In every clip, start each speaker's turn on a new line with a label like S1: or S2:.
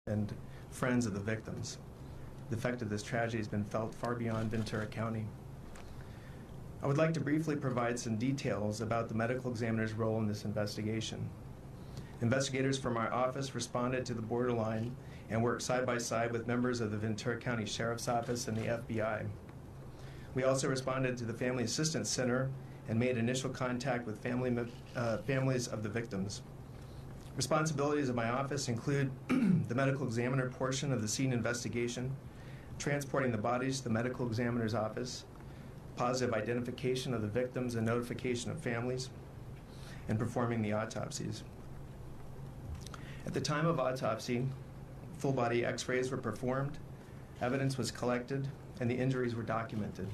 S1: and friends of the victims. The effect of this tragedy has been felt far beyond Ventura County. I would like to briefly provide some details about the medical examiner's role in this investigation. Investigators from our office responded to the borderline and worked side by side with members of the Ventura County Sheriff's Office and the FBI. We also responded to the Family Assistance Center and made initial contact with families of the victims. Responsibilities of my office include the medical examiner portion of the scene investigation, transporting the bodies to the medical examiner's office, positive identification of the victims and notification of families, and performing the autopsies. At the time of autopsy, full-body x-rays were performed, evidence was collected, and the injuries were documented.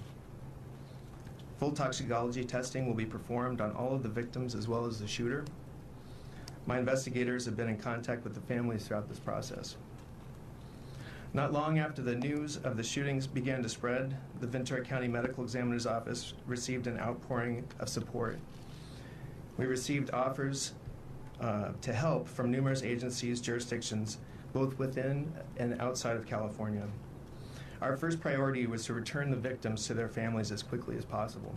S1: Full toxicology testing will be performed on all of the victims as well as the shooter. My investigators have been in contact with the families throughout this process. Not long after the news of the shootings began to spread, the Ventura County Medical Examiner's Office received an outpouring of support. We received offers to help from numerous agencies, jurisdictions, both within and outside of California. Our first priority was to return the victims to their families as quickly as possible.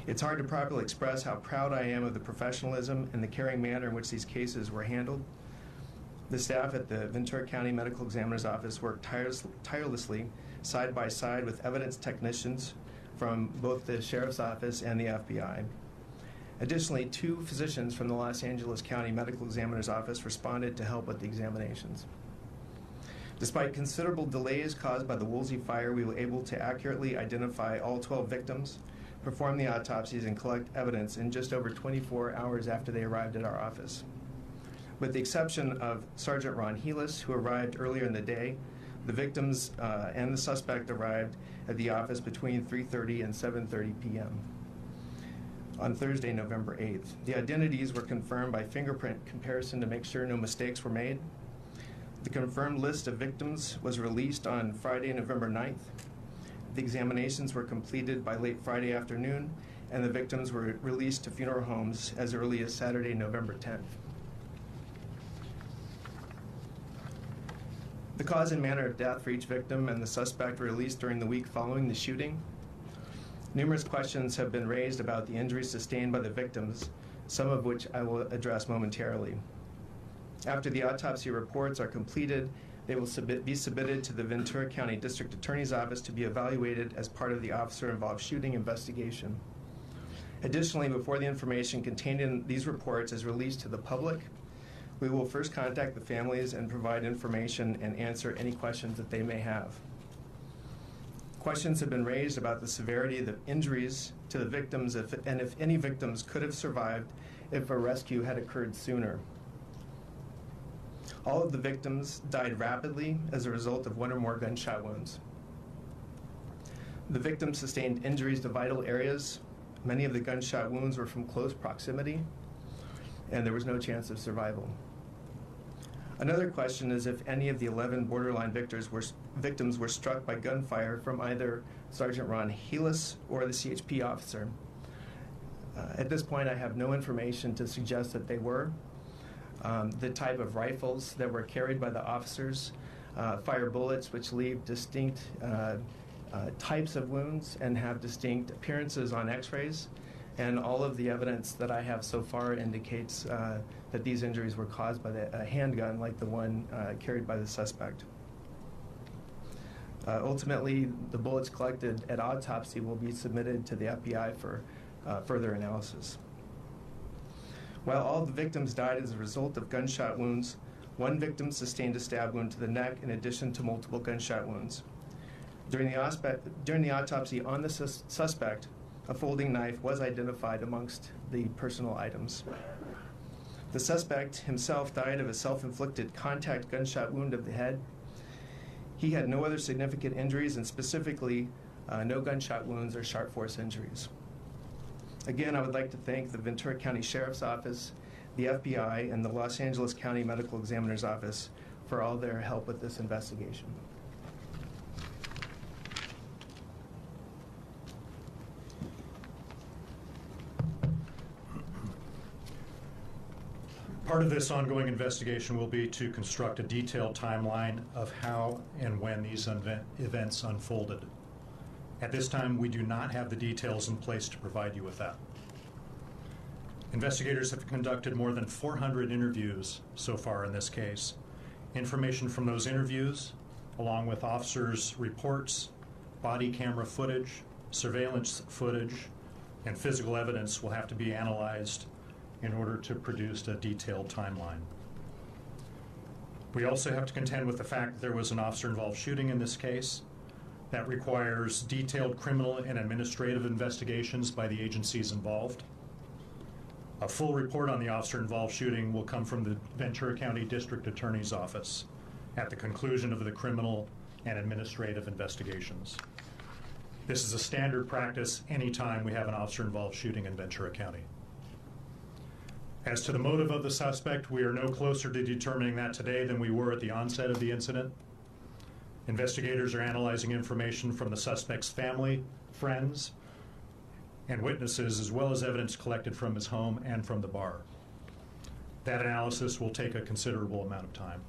S1: It's hard to properly express how proud I am of the professionalism and the caring manner in which these cases were handled. The staff at the Ventura County Medical Examiner's Office worked tirelessly, side by side with evidence technicians from both the Sheriff's Office and the FBI. Additionally, 2 physicians from the Los Angeles County Medical Examiner's Office responded to help with the examinations. Despite considerable delays caused by the Woolsey fire, we were able to accurately identify all 12 victims, perform the autopsies, and collect evidence in just over 24 hours after they arrived at our office. With the exception of Sergeant Ron Helis, who arrived earlier in the day, the victims and the suspect arrived at the office between 3:30 and 7:30 p.m. on Thursday, November 8th. The identities were confirmed by fingerprint comparison to make sure no mistakes were made. The confirmed list of victims was released on Friday, November 9th. The examinations were completed by late Friday afternoon, and the victims were released to funeral homes as early as Saturday, November 10th. The cause and manner of death for each victim and the suspect were released during the week following the shooting. Numerous questions have been raised about the injuries sustained by the victims, some of which I will address momentarily. After the autopsy reports are completed, they will be submitted to the Ventura County District Attorney's Office to be evaluated as part of the officer-involved shooting investigation. Additionally, before the information contained in these reports is released to the public, we will first contact the families and provide information and answer any questions that they may have. Questions have been raised about the severity of the injuries to the victims and if any victims could have survived if a rescue had occurred sooner. All of the victims died rapidly as a result of 1 or more gunshot wounds. The victims sustained injuries to vital areas. Many of the gunshot wounds were from close proximity, and there was no chance of survival. Another question is if any of the 11 borderline victims were struck by gunfire from either Sergeant Ron Helis or the CHP officer. At this point, I have no information to suggest that they were. The type of rifles that were carried by the officers fire bullets which leave distinct types of wounds and have distinct appearances on x-rays, and all of the evidence that I have so far indicates that these injuries were caused by a handgun like the one carried by the suspect. Ultimately, the bullets collected at autopsy will be submitted to the FBI for further analysis. While all the victims died as a result of gunshot wounds, 1 victim sustained a stab wound to the neck in addition to multiple gunshot wounds. During the autopsy on the suspect, a folding knife was identified amongst the personal items. The suspect himself died of a self-inflicted contact gunshot wound of the head. He had no other significant injuries, and specifically, no gunshot wounds or sharp force injuries. Again, I would like to thank the Ventura County Sheriff's Office, the FBI, and the Los Angeles County Medical Examiner's Office for all their help with this investigation.
S2: Part of this ongoing investigation will be to construct a detailed timeline of how and when these events unfolded. At this time, we do not have the details in place to provide you with that. Investigators have conducted more than 400 interviews so far in this case. Information from those interviews, along with officers' reports, body camera footage, surveillance footage, and physical evidence will have to be analyzed in order to produce a detailed timeline. We also have to contend with the fact that there was an officer-involved shooting in this case. That requires detailed criminal and administrative investigations by the agencies involved. A full report on the officer-involved shooting will come from the Ventura County District Attorney's Office at the conclusion of the criminal and administrative investigations. This is a standard practice anytime we have an officer-involved shooting in Ventura County. As to the motive of the suspect, we are no closer to determining that today than we were at the onset of the incident. Investigators are analyzing information from the suspect's family, friends, and witnesses, as well as evidence collected from his home and from the bar. That analysis will take a considerable amount of time.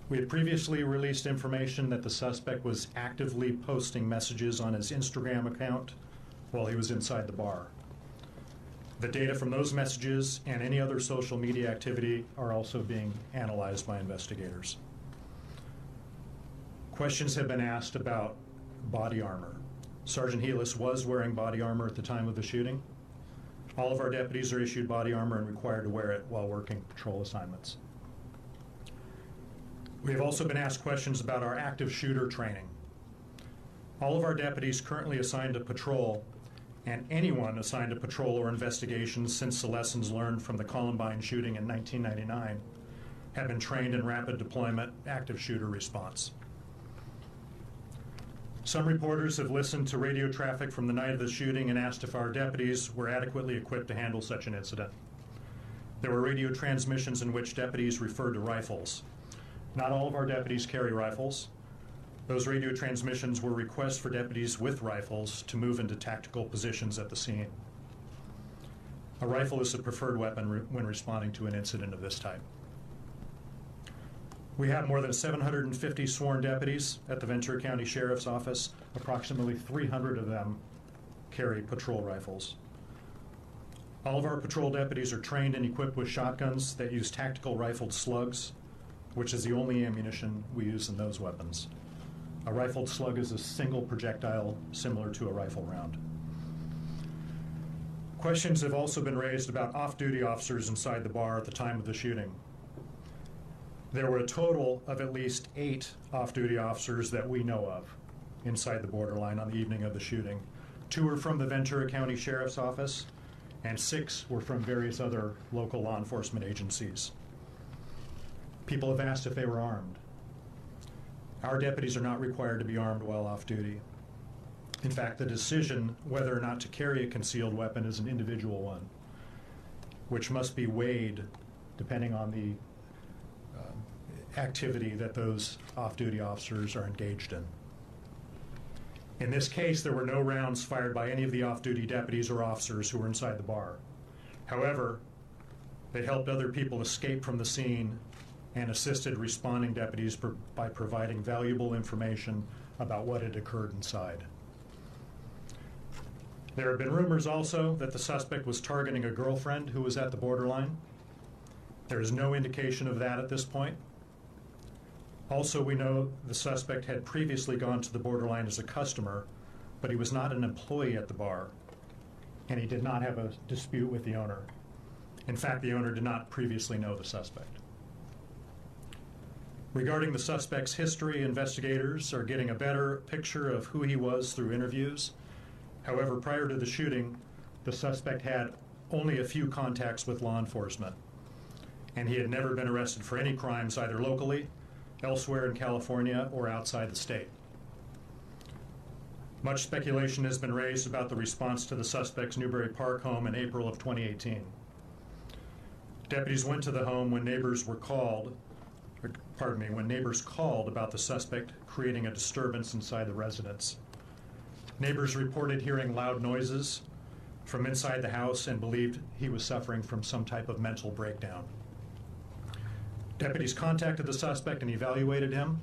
S2: We had previously released information that the suspect was actively posting messages on his Instagram account while he was inside the bar. The data from those messages and any other social media activity are also being analyzed by investigators. Questions have been asked about body armor. Sergeant Helis was wearing body armor at the time of the shooting. All of our deputies are issued body armor and required to wear it while working patrol assignments. We have also been asked questions about our active shooter training. All of our deputies currently assigned to patrol and anyone assigned to patrol or investigations since the lessons learned from the Columbine shooting in 1999 have been trained in rapid deployment active shooter response. Some reporters have listened to radio traffic from the night of the shooting and asked if our deputies were adequately equipped to handle such an incident. There were radio transmissions in which deputies referred to rifles. Not all of our deputies carry rifles. Those radio transmissions were requests for deputies with rifles to move into tactical positions at the scene. A rifle is the preferred weapon when responding to an incident of this type. We have more than 750 sworn deputies at the Ventura County Sheriff's Office. Approximately 300 of them carry patrol rifles. All of our patrol deputies are trained and equipped with shotguns that use tactical rifled slugs, which is the only ammunition we use in those weapons. A rifled slug is a single projectile similar to a rifle round. Questions have also been raised about off-duty officers inside the bar at the time of the shooting. There were a total of at least 8 off-duty officers that we know of inside the borderline on the evening of the shooting. 2 were from the Ventura County Sheriff's Office, and 6 were from various other local law enforcement agencies. People have asked if they were armed. Our deputies are not required to be armed while off-duty. In fact, the decision whether or not to carry a concealed weapon is an individual one, which must be weighed depending on the activity that those off-duty officers are engaged in. In this case, there were no rounds fired by any of the off-duty deputies or officers who were inside the bar. However, they helped other people escape from the scene and assisted responding deputies by providing valuable information about what had occurred inside. There have been rumors also that the suspect was targeting a girlfriend who was at the borderline. There is no indication of that at this point. Also, we know the suspect had previously gone to the borderline as a customer, but he was not an employee at the bar, and he did not have a dispute with the owner. In fact, the owner did not previously know the suspect. Regarding the suspect's history, investigators are getting a better picture of who he was through interviews. However, prior to the shooting, the suspect had only a few contacts with law enforcement, and he had never been arrested for any crimes either locally, elsewhere in California, or outside the state. Much speculation has been raised about the response to the suspect's Newbury Park home in April of 2018. Deputies went to the home when neighbors called about the suspect creating a disturbance inside the residence. Neighbors reported hearing loud noises, from inside the house and believed he was suffering from some type of mental breakdown. Deputies contacted the suspect and evaluated him.